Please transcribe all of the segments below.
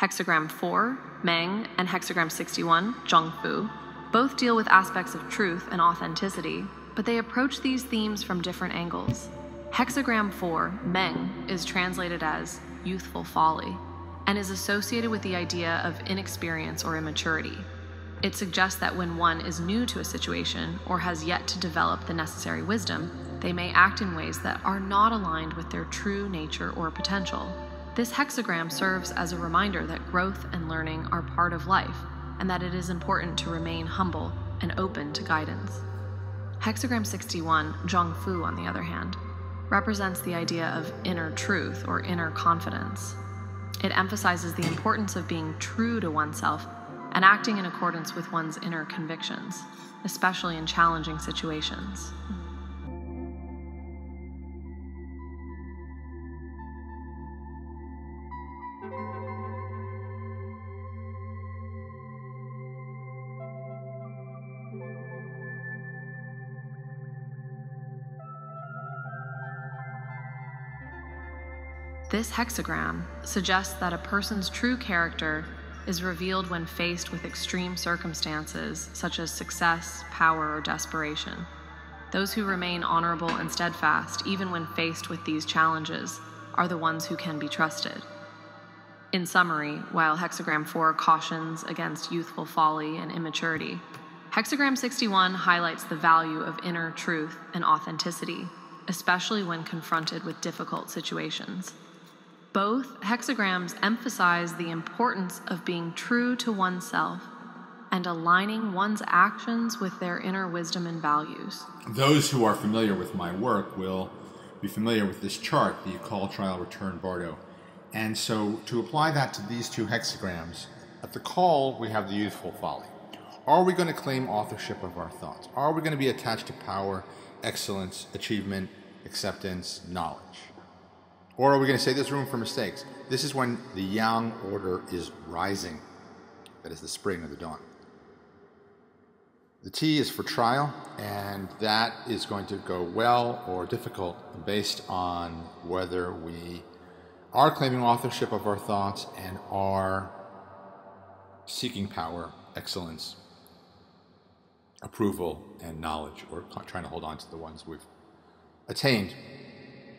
Hexagram 4, Meng, and Hexagram 61, Zhongfu, both deal with aspects of truth and authenticity, but they approach these themes from different angles. Hexagram 4, Meng, is translated as youthful folly, and is associated with the idea of inexperience or immaturity. It suggests that when one is new to a situation or has yet to develop the necessary wisdom, they may act in ways that are not aligned with their true nature or potential. This hexagram serves as a reminder that growth and learning are part of life, and that it is important to remain humble and open to guidance. Hexagram 61, Zhongfu, on the other hand, represents the idea of inner truth or inner confidence. It emphasizes the importance of being true to oneself and acting in accordance with one's inner convictions, especially in challenging situations. This hexagram suggests that a person's true character is revealed when faced with extreme circumstances such as success, power, or desperation. Those who remain honorable and steadfast, even when faced with these challenges, are the ones who can be trusted. In summary, while Hexagram 4 cautions against youthful folly and immaturity, Hexagram 61 highlights the value of inner truth and authenticity, especially when confronted with difficult situations. Both hexagrams emphasize the importance of being true to oneself and aligning one's actions with their inner wisdom and values. Those who are familiar with my work will be familiar with this chart, the call, trial, return, Bardo. And so to apply that to these two hexagrams, at the call we have the youthful folly. Are we going to claim authorship of our thoughts? Are we going to be attached to power, excellence, achievement, acceptance, knowledge? Or are we going to say there's room for mistakes? This is when the yang order is rising. That is the spring or the dawn. The T is for trial, and that is going to go well or difficult based on whether we are claiming authorship of our thoughts and are seeking power, excellence, approval, and knowledge, or trying to hold on to the ones we've attained.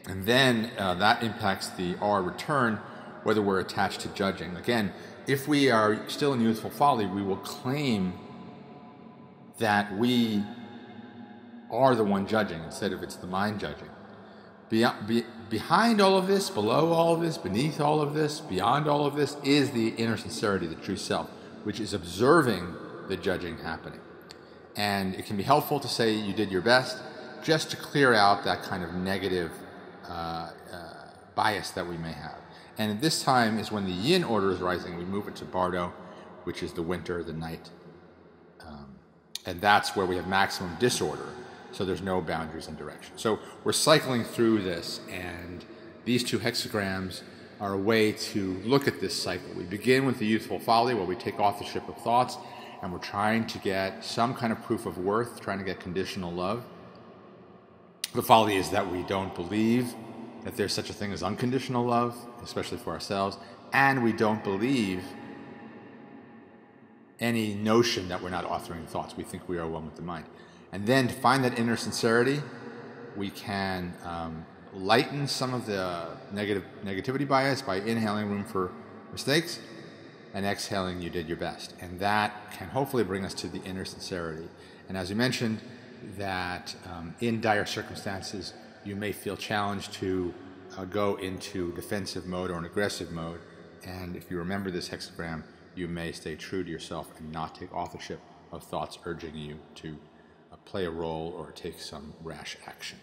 And then that impacts the R return, whether we're attached to judging. Again, if we are still in youthful folly, we will claim that we are the one judging instead of it's the mind judging. Behind all of this, below all of this, beneath all of this, beyond all of this is the inner sincerity, the true self, which is observing the judging happening. And it can be helpful to say you did your best just to clear out that kind of negative bias that we may have. And at this time is when the yin order is rising. We move it to Bardo, which is the winter, the night. And that's where we have maximum disorder. So there's no boundaries and direction. So we're cycling through this, and these two hexagrams are a way to look at this cycle. We begin with the youthful folly, where we take authorship of thoughts, and we're trying to get some kind of proof of worth, trying to get conditional love. The folly is that we don't believe that there's such a thing as unconditional love, especially for ourselves, and we don't believe any notion that we're not authoring thoughts. We think we are one with the mind. And then to find that inner sincerity, we can lighten some of the negativity bias by inhaling room for mistakes and exhaling you did your best. And that can hopefully bring us to the inner sincerity. And as we mentioned, that in dire circumstances, you may feel challenged to go into defensive mode or an aggressive mode. And if you remember this hexagram, you may stay true to yourself and not take authorship of thoughts urging you to play a role or take some rash action.